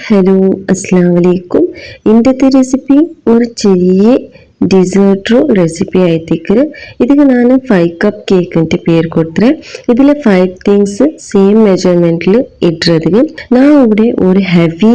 Hello അസ്സാം വലൈക്കും. ഇന്നത്തെ റെസിപ്പി ഒരു ചെറിയ ഡിസേർട്ട് റെസിപ്പി ആയിത്തേക്ക്. ഇതിന് ನಾನು 5 ಕಪ್ ಕೇಕ್ ಅಂತ പേര് കൊടുത്തേ. ഇതിൽ 5 തിങ്സ് സെയിം മെഷർമെന്റിൽ ഇട്ടിരുന്നത്. ഞാൻ ഇവിടെ ഒരു ഹെവി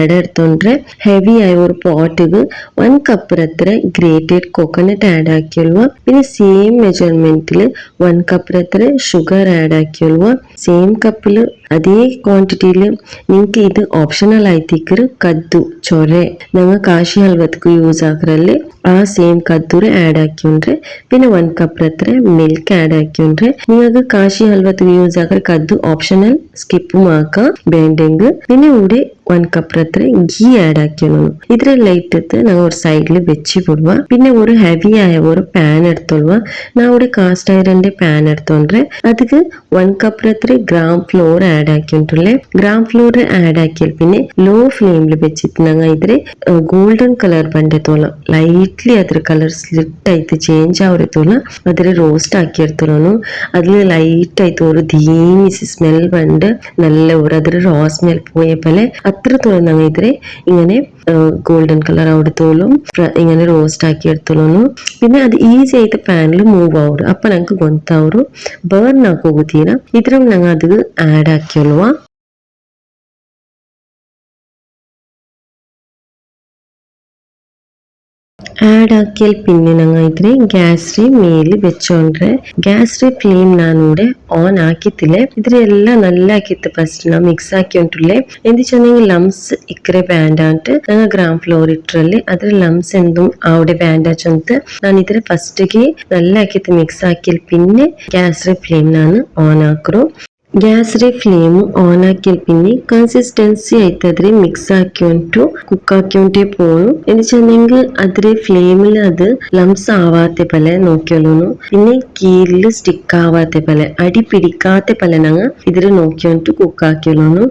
ಎಡ എടുത്തോണ്ട് ಹೆವಿ ಆയ ഒരു പോട്ടിಗೆ 1 കപ്പ് അത്ര ഗ്രേറ്റഡ് കോക്കനട്ട് ആഡ് ആക്കിയുള്ളൂ. പിന്നെ സെയിം മെഷർമെന്റിൽ 1 കപ്പ് അത്ര ഷുഗർ ആഡ് ആക്കിയുള്ളൂ. സെയിം കപ്പിൽ അതേ ക്വാണ്ടിറ്റിയിൽ നിങ്ങൾക്ക് ഇത് ഓപ്ഷണൽ ആയിത്തേക്ക് കദ്ദു ചൊരെ ഞങ്ങൾ കാശി ഹൽവത്ക്ക് യൂസ് ആക്കറല്ലേ ആ സെയിം കദ്ദൂര് ആഡ് ആക്കിയുണ്ട്. പിന്നെ 1 കപ്പ് അത്ര മിൽക്ക് ആഡ് ആക്കിയുണ്ട്. നിങ്ങൾക്ക് കാശി ഹൽവത്ക്ക് യൂസ് ആക്കറ കദ്ദു ഓപ്ഷണൽ സ്കിപ്പും ആക്കാം വേണ്ടെങ്കിൽ. പിന്നെ ഇവിടെ 1 കപ്പ് അത്ര ഗീ ആഡ് ആക്കിയുള്ളൂ. ഇതിലെല്ലാം ഇട്ടിട്ട് ഞങ്ങൾ ഒരു സൈഡിൽ വെച്ച് കൊടുക്കുക. പിന്നെ ഒരു ഹെവി ആയ ഒരു പാൻ എടുത്തോളുക. ഞാൻ ഇവിടെ കാസ്റ്റ് ഐറന്റെ പാൻ എടുത്തോണ്ട് അതിക്ക് 1 കപ്പ് അത്ര ഗ്രാം ഫ്ലോർ ആഡ് ആക്കിയിട്ടുള്ളേ. ഗ്രാം ഫ്ലോർ ആഡ് ആക്കിയാൽ പിന്നെ ലോ ഫ്ലെയിമിൽ വെച്ചിട്ട് ഞങ്ങൾ ഇതിൽ ഗോൾഡൻ കളർ പണ്ടത്തോളം ലൈറ്റ്ലി അದ್ರ ಕಲರ್ ಸ್ಲಿಟ್ ಆಯ್ತು ಚೇಂಜ್ ಆವರത്തോളം അതിൽ റോസ്റ്റ് ആക്കി എടുത്തോളൂ. അതിൽ ലൈറ്റ് ആയിട്ട് ഒരു ധീമിസ് സ്മെൽ പണ്ട് നല്ല ഒരു അതിൽ റോ സ്മെൽ പോയ പോലെ അത്രത്തോളം ഞങ്ങൾ ഇതിൽ ഇങ്ങനെ ഗോൾഡൻ കളർ ആവടത്തോളം ഇങ്ങനെ റോസ്റ്റ് ആക്കി എടുത്തോളൂ. പിന്നെ അത് ഈസി ആയിട്ട് പാനിൽ മൂവ് ആവും. അപ്പൊ ഞങ്ങൾക്ക് ಗೊತ್ತಾವರು ಬರ್ನ್ ಆಗೋಗುತ್ತೀರ. ಇದ್ರಲ್ಲಿ ഞങ്ങൾ അത് ആഡ് ആക്കിയുള്ളൂ. ആഡ് ആക്കിയാൽ പിന്നെ ഞങ്ങൾ ഇതിനെ ഗ്യാസ് മേലിൽ വെച്ചോണ്ട് ഗ്യാസ് ഫ്ലെയിം ഞാനിവിടെ ഓൺ ആക്കിത്തില്ലേ. ഇതിലെല്ലാം നല്ല ആക്കിയിട്ട് ഫസ്റ്റ് ഞാൻ മിക്സ് ആക്കിയോണ്ടില്ലേ. എന്ത് വെച്ചാൽ ലംസ് ഇക്കറെ വേണ്ടാണ്ട് ഞങ്ങൾ ഗ്രാം ഫ്ലോർ ഇട്ടല്ലേ അതിൽ ലംസ് എന്തും അവിടെ വേണ്ടാച്ചോണ്ട് ഞാൻ ഇതിൽ ഫസ്റ്റ് നല്ല ആക്കിയിട്ട് മിക്സ് ആക്കിയാൽ പിന്നെ ഗ്യാസ് ഫ്ലെയിം ഞാൻ ഓൺ ആക്കറോ. ഗ്യാസ് ഫ്ലെയിം ഓൺ ആക്കിയാൽ പിന്നെ കൺസിസ്റ്റൻസി ആയിട്ട് അതിൽ മിക്സ് ആക്കിയോണ്ടു കുക്ക് ആക്കിയോണ്ടേ പോകണം. എന്ന് വെച്ചിട്ടുണ്ടെങ്കിൽ അതിൽ ഫ്ലെയിമിൽ അത് ലംസ് ആവാത്ത പോലെ നോക്കിയോളൂ. പിന്നെ കീഴിൽ സ്റ്റിക്ക് ആവാത്ത പോലെ അടി പിടിക്കാത്ത പോലെ ഞങ്ങൾ ഇതിൽ നോക്കിയോണ്ട് കുക്ക് ആക്കിയോളൂ.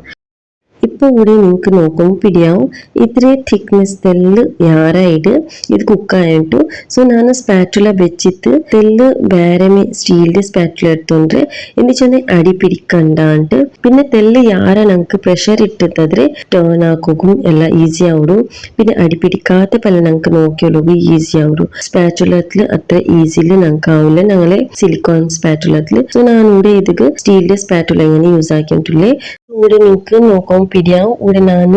ഇപ്പൊ കൂടി നിങ്ങൾക്ക് നോക്കുമ്പോൾ പിടിയാവും ഇത്ര തിക്നെസ് തെല്ല് യാറായിട്ട് ഇത് കുക്കായിട്ടു. സോ ഞാൻ സ്പാറ്റുല വെച്ചിട്ട് തെല്ല് വേറെ സ്റ്റീലിന്റെ സ്പാറ്റുല എടുത്തോണ്ട് എന്ന് വെച്ചാൽ അടി പിടിക്കണ്ടാണ്ട്. പിന്നെ തെല്ല് യാറ ഞങ്ങൾക്ക് പ്രഷർ ഇട്ടിട്ടതിരെ ടേൺ ആക്കും എല്ലാം ഈസി ആവും. പിന്നെ അടി പിടിക്കാത്ത പല ഞങ്ങൾക്ക് നോക്കിയോളൂ ഈസി ആവും. സ്പാറ്റുലത്തിൽ അത്ര ഈസിലി ഞങ്ങൾക്ക് ആവില്ല ഞങ്ങളെ സിലിക്കോൺ സ്പാറ്റുലത്തിൽ. സോ ഞാൻ ഇവിടെ ഇതിക്ക് സ്റ്റീലിന്റെ സ്പാറ്റുല ഇങ്ങനെ യൂസ് ആക്കിയിട്ടില്ലേ. ഇവിടെ നിങ്ങൾക്ക് നോക്കാൻ പിടിയാവും. ഇവിടെ ഞാൻ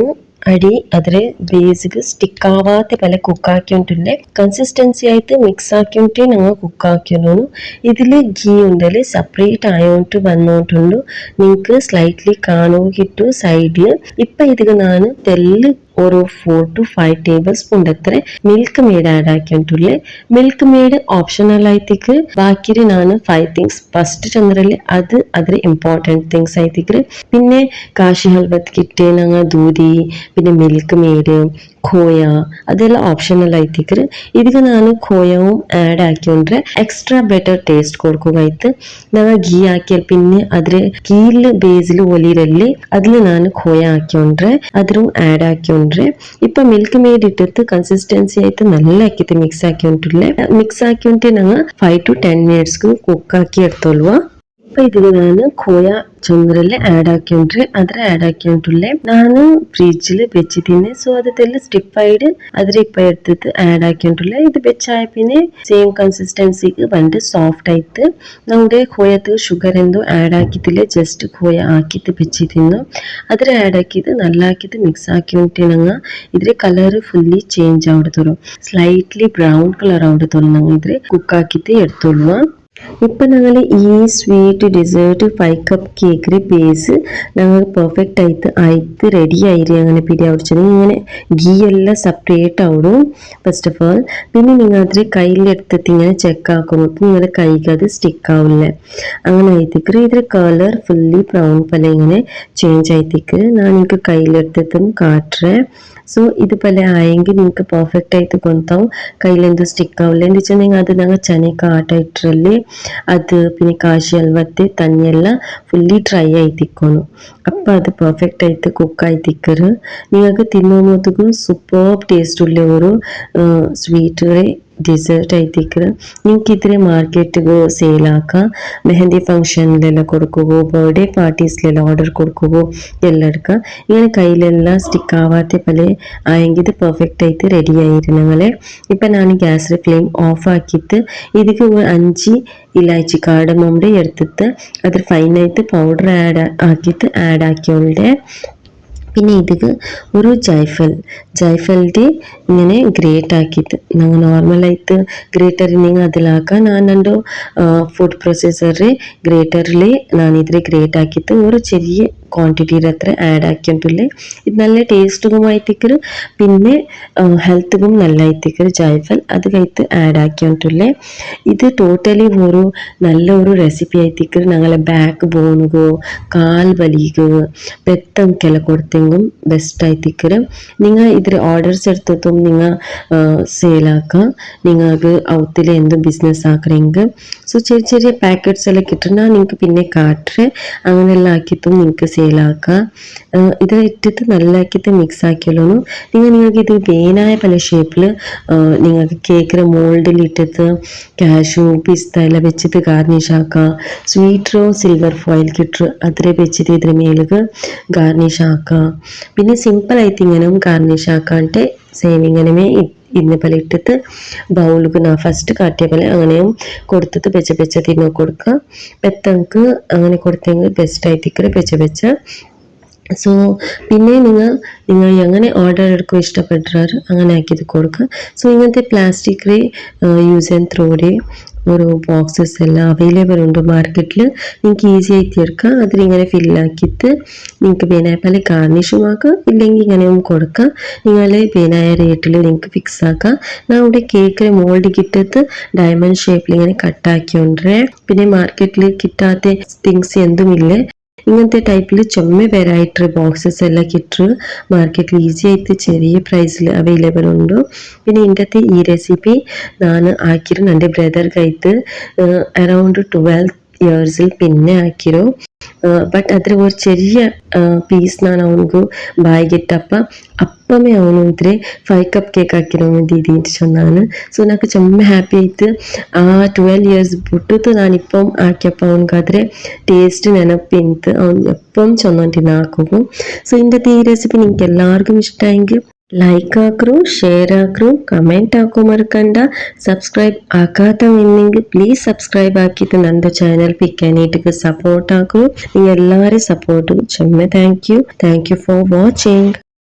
അടി അതിൽ ബേസിക് സ്റ്റിക്ക് ആവാത്ത പോലെ കുക്കാക്കിയിട്ടില്ലേ. കൺസിസ്റ്റൻസി ആയിട്ട് മിക്സ് ആക്കിയിട്ടേ ഞങ്ങൾ കുക്കാക്കിയുള്ളൂ. ഇതിൽ ഗീ ഉണ്ടല്ലേ സെപ്പറേറ്റ് ആയോട്ട് വന്നോട്ടുണ്ട്. നിങ്ങൾക്ക് സ്ലൈറ്റ്ലി കാണുക കിട്ടും സൈഡിൽ. ഇപ്പൊ ഇതിൽ ഞാൻ തെല്ല് ഒരു 4 to 5 ടേബിൾ സ്പൂൺ അത്ര മിൽക്ക് മെയ്ഡ് ആഡ് ആക്കിയിട്ടില്ലേ. മിൽക്ക് മെയ്ഡ് ഓപ്ഷണൽ ആയിത്തേക്ക് ബാക്കി ഞാൻ 5 തിങ്സ് ഫസ്റ്റ് ചന്ദ്രല്ലേ അത് അതിൽ ഇമ്പോർട്ടൻറ്റ് തിങ്സ് ആയിത്തേക്ക്. പിന്നെ കാശി ഹൽവത്ത് കിറ്റ് ഞങ്ങൾ ദൂതി പിന്നെ മിൽക്ക് മെയ്ഡ് ഖോയ അതെല്ലാം ഓപ്ഷണൽ ആയിത്തേക്ക്. ഇതിൽ ഞാൻ ഖോയവും ആഡ് ആക്കിയോണ്ട് എക്സ്ട്രാ ബെറ്റർ ടേസ്റ്റ് കൊടുക്കുകയായിട്ട് ഞങ്ങൾ ഗീ ആക്കിയാൽ പിന്നെ അതിൽ കീഴിൽ ബേസിൽ ഒലിരല്ലേ അതിൽ ഞാൻ ഖോയ ആക്കിയോണ്ട് അതിലും ആഡ് ആക്കിയോണ്ട് ഇപ്പൊ മിൽക്ക് മെയ്ഡ് ഇട്ടിട്ട് കൺസിസ്റ്റൻസി ആയിട്ട് നല്ല ആക്കിയിട്ട് മിക്സ് ആക്കിയോണ്ടില്ലേ. മിക്സ് ആക്കിയോണ്ട് ഞങ്ങൾ 5 to 10 minutes കുക്ക് ആക്കി എടുത്തോളുക. ഇപ്പൊ ഇതിൽ ഞാൻ ഖോയ ചന്ദ്രല് ആഡ് ആക്കിയോണ്ട് അതിൽ ആഡ് ആക്കിയോണ്ടില്ലേ ഞാൻ ഫ്രിഡ്ജിൽ വെച്ചിട്ടിന്നെ. സോ അത് തെല്ല് സ്റ്റിഫായിട്ട് അതിൽ ഇപ്പൊ എടുത്തിട്ട് ആഡ് ആക്കിയോണ്ടില്ലേ. ഇത് വെച്ചായ പിന്നെ സെയിം കൺസിസ്റ്റൻസിക്ക് പണ്ട് സോഫ്റ്റ് ആയിട്ട് നമ്മുടെ ഖോയത്ത് ഷുഗർ എന്തോ ആഡ് ആക്കിയിട്ടില്ലേ. ജസ്റ്റ് ഖോയ ആക്കിയിട്ട് വെച്ചിരുന്നു അതിൽ ആഡ് ആക്കിയിട്ട് നല്ല ആക്കിയിട്ട് മിക്സ് ആക്കിയോണ്ടിനങ്ങ ഇതിൽ കളർ ഫുള്ളി ചേഞ്ച് ആവടത്തോളും. സ്ലൈറ്റ്ലി ബ്രൗൺ കളർ ആവടത്തോളും ഞങ്ങൾ ഇതിൽ കുക്കാക്കിയിട്ട് എടുത്തോളുക. ഇപ്പൊ ഞങ്ങൾ ഈ സ്വീറ്റ് ഡിസേർട്ട് 5 കപ്പ് കേക്കിന്റെ ബേസ് ഞങ്ങൾ പെർഫെക്റ്റ് ആയിട്ട് റെഡി ആയിട്ട് അങ്ങനെ പിടിയാവിച്ചത് ഇങ്ങനെ ഗീ എല്ലാം സെപ്പറേറ്റ് ആവും ഫസ്റ്റ് ഓഫ് ഓൾ. പിന്നെ നിങ്ങൾ അതിൽ കയ്യിലെടുത്തിട്ട് ഇങ്ങനെ ചെക്ക് ആക്കുമ്പോൾ നിങ്ങളുടെ കൈക്ക് അത് സ്റ്റിക്ക് ആവില്ല. അങ്ങനെ ആയിത്തേക്ക് ഇതിൽ കളർ ഫുള്ളി ബ്രൗൺ പോലെ ഇങ്ങനെ ചേഞ്ച് ആയിത്തേക്ക് ഞാൻ നിങ്ങൾക്ക് കയ്യിലെടുത്തിട്ടും കാട്ടേ. സോ ഇതുപോലെ ആയെങ്കിൽ നിങ്ങൾക്ക് പെർഫെക്റ്റ് ആയിട്ട് കൊണ്ടാവും. കയ്യിലെന്തോ സ്റ്റിക്ക് ആവില്ല. എന്ന് വെച്ചിട്ടുണ്ടെങ്കിൽ അത് ഞങ്ങൾ ചനക്ക് ആട്ടായിട്ടല്ലേ അത് പിന്നെ കാശി ഹൽവത്തെ തന്നെയെല്ലാം ഫുള്ളി ഡ്രൈ ആയിത്തിക്കോണം. അപ്പം അത് പെർഫെക്റ്റ് ആയിട്ട് കുക്കായി തിക്കറ് നിങ്ങൾക്ക് തിന്നുമ്പോഴത്തേക്കും സൂപ്പർ ടേസ്റ്റ് ഉള്ള ഒരു സ്വീറ്റ് ಡಿಸರ್ಟ್ ಐತಿಕ್ರ ನಿಂಕಿದ್ರೆ ಮಾರ್ಕೆಟ್ಗೂ ಸೇಲ್ ಹಾಕ ಮೆಹಂದಿ ಫಂಕ್ಷನ್ಲೆಲ್ಲ ಕೊಡ್ಕೋಗೋ ಬರ್ಡೇ ಪಾರ್ಟೀಸ್ಲೆಲ್ಲ ಆರ್ಡರ್ ಕೊಡ್ಕೋಗೋ ಎಲ್ಲಡ್ಕ ഇങ്ങനെ കയ്യിലെല്ലാം സ്റ്റിക്ക് ആവാത്ത പോലെ ആയെങ്കിൽ പെർഫെക്റ്റ് ആയിട്ട് റെഡി ആയിരുന്നങ്ങളെ. ഇപ്പം ഞാൻ ഗ്യാസ് ഫ്ലെയിം ഓഫ് ആക്കിയിട്ട് ഇതിക്ക് 5 ഇലാച്ചി കാർഡമോമിൻ്റെ എടുത്തിട്ട് അതിൽ ഫൈനായിട്ട് പൗഡർ ആക്കിയിട്ട് ആഡ് ആക്കിയോളുടെ. പിന്നെ ഇതിക്ക് ഒരു ജൈഫലിൻ്റെ ഇങ്ങനെ ഗ്രേറ്റ് ആക്കിയിട്ട് ഞങ്ങൾ നോർമലായിട്ട് ഗ്രേറ്ററിനെങ്കിൽ അതിലാക്കാം. ഞാനെന്തോ ഫുഡ് പ്രൊസസ്സറിൽ ഗ്രേറ്ററിൽ ഞാനിതിൽ ഗ്രേറ്റ് ആക്കിയിട്ട് ഒരു ചെറിയ ക്വാണ്ടിറ്റിയുടെ അത്ര ആഡ് ആക്കിയിട്ടില്ലേ. ഇത് നല്ല ടേസ്റ്റുമായിട്ടിക്കറ് പിന്നെ ഹെൽത്തും നല്ലതായിട്ടിക്കറ് ജൈഫൽ അത് കഴിത്ത് ആഡ് ആക്കിയിട്ടില്ലേ. ഇത് ടോട്ടലി ഒരു നല്ല ഒരു റെസിപ്പി ആയിട്ടിക്കറ് ഞങ്ങളെ ബാക്ക് ബോണുകോ കാൽ വലികോ പെട്ടെന്ന് കൊടുത്തെങ്കും ബെസ്റ്റ് ആയിട്ടിക്കറ്. നിങ്ങൾ ഇതിൽ ഓർഡേഴ്സ് എടുത്തിട്ടും നിങ്ങൾ സെയിലാക്കാം. നിങ്ങൾക്ക് ഔത്തിൽ എന്തും ബിസിനസ് ആക്കണമെങ്കിൽ സോ ചെറിയ ചെറിയ പാക്കറ്റ്സ് എല്ലാം കിട്ടുന്ന നിങ്ങൾക്ക് പിന്നെ കാട്ടറെ അങ്ങനെയെല്ലാം ആക്കിയിട്ടും നിങ്ങൾക്ക് സെയിലാക്കാം. ഇത് ഇട്ടിട്ട് നല്ലാക്കിയിട്ട് മിക്സ് ആക്കിയല്ലോ. നിങ്ങൾക്ക് ഇത് വേനായ പല ഷേപ്പിൽ നിങ്ങൾക്ക് കേക്കിന് മോൾഡിൽ ഇട്ടിട്ട് കാഷ്യൂ പിസ്ത എല്ലാം വെച്ചിട്ട് ഗാർണിഷ് ആക്കാം. സ്വീറ്ററോ സിൽവർ ഫോയിൽ കിട്ടർ അതിൽ വെച്ചിട്ട് ഇതിന് മേലേക്ക് ഗാർണിഷ് ആക്കാം. പിന്നെ സിമ്പിളായിട്ട് ഇങ്ങനെയും ഗാർണിഷ് ആക്കാണ്ട് സെയിം ഇങ്ങനെ ഇന്ന പോലെ ഇട്ടിട്ട് ബൗൾക്ക് ഞാൻ ഫസ്റ്റ് കാട്ടിയ പോലെ അങ്ങനെയും കൊടുത്തിട്ട് വെച്ച തിന്നോ കൊടുക്കുക. പെത്തങ്ക് അങ്ങനെ കൊടുത്തെങ്കിൽ ബെസ്റ്റായിട്ടിക്കറ് വെച്ച സോ പിന്നെ നിങ്ങൾ എങ്ങനെ ഓർഡർ എടുക്കുക ഇഷ്ടപ്പെട്ടാറ് അങ്ങനെ ആക്കിയത് കൊടുക്കുക. സോ ഇങ്ങനത്തെ പ്ലാസ്റ്റിക് യൂസ് ആൻഡ് ത്രോയുടെ ഒരു ബോക്സസ് എല്ലാം അവൈലബിൾ ഉണ്ട് മാർക്കറ്റിൽ. നിങ്ങൾക്ക് ഈസി ആയിട്ട് എടുക്കാം. അതിലിങ്ങനെ ഫില്ലാക്കിയിട്ട് നിങ്ങൾക്ക് വേനായ പോലെ ഗാർണിഷും ആക്കാം. ഇല്ലെങ്കിൽ ഇങ്ങനെയും കൊടുക്കാം. നിങ്ങൾ വേനായ റേറ്റിൽ നിങ്ങൾക്ക് ഫിക്സ് ആക്കാം. ഞാൻ ഇവിടെ കേക്കിന് മോൾഡ് കിട്ടിയിട്ട് ഡയമണ്ട് ഷേപ്പിൽ ഇങ്ങനെ കട്ടാക്കിയോണ്ടേ. പിന്നെ മാർക്കറ്റിൽ കിട്ടാത്ത തിങ്സ് എന്തുമില്ലേ. ഇങ്ങനത്തെ ടൈപ്പിൽ ചുമ വെറൈറ്റി ബോക്സസ് എല്ലാം കിട്ടും മാർക്കറ്റിൽ ഈസി ആയിട്ട് ചെറിയ പ്രൈസിൽ അവൈലബിൾ ഉണ്ട്. പിന്നെ ഇന്നത്തെ ഈ റെസിപ്പി ഞാൻ ആക്കിയിരുന്നു എൻ്റെ ബ്രദർക്കായിട്ട് അറൗണ്ട് 12 ഇയേഴ്സിൽ പിന്നെ ആക്കിരു. ಬಟ್ ಅದ್ರ ಒಂದು ಚೆರಿಯ ಪೀಸ್ ನಾನು ಅವನಿಗೂ ಬಾಯಿಗಿಟ್ಟಪ್ಪ ಅಪ್ಪಮೇ ಅವನು ಇದ್ರೆ 5 ಕಪ್ ಕೇಕ್ ಹಾಕಿರೋ ದೀದಿ ಅಂತ ಚೊನ್ನಾನು. ಸೊ నాకు ಚೊಮ್ಮೆ ಹ್ಯಾಪಿ ಆಯ್ತು. ಆ 12 ಇಯರ್ಸ್ ಬಿಟ್ಟು ನಾನಿപ്പം ಹಾಕ್ಯಪ್ಪ ಅವನಿಗಾದ್ರೆ ಟೇಸ್ಟ್ ನೆನಪಿಂತು ಅವನು എപ്പം ചൊന്നോണ്ടിരുന്ന ആക്കും. സോ ഇന്നത്തെ ഈ റെസിപ്പി നിങ്ങൾക്ക് എല്ലാവർക്കും ഇഷ്ടമായെങ്കിൽ ലൈക്ക് ആക്കൂ, ഷെയർ ആക്കൂ, കമൻറ്റ് ആക്കൂ മറക്കണ്ട. സബ്സ്ക്രൈബ് ആക്കാത്തവെന്നെങ്കിൽ പ്ലീസ് സബ്സ്ക്രൈബ് ആക്കിയിട്ട് ನನ್ನ ചാനൽ പിക്കാനായിട്ട് സപ്പോർട്ട് ആക്കൂ. നിങ്ങൾ എല്ലാവരും സപ്പോർട്ടും ചുമ്മാ താങ്ക് യു ഫോർ വാച്ചിങ്.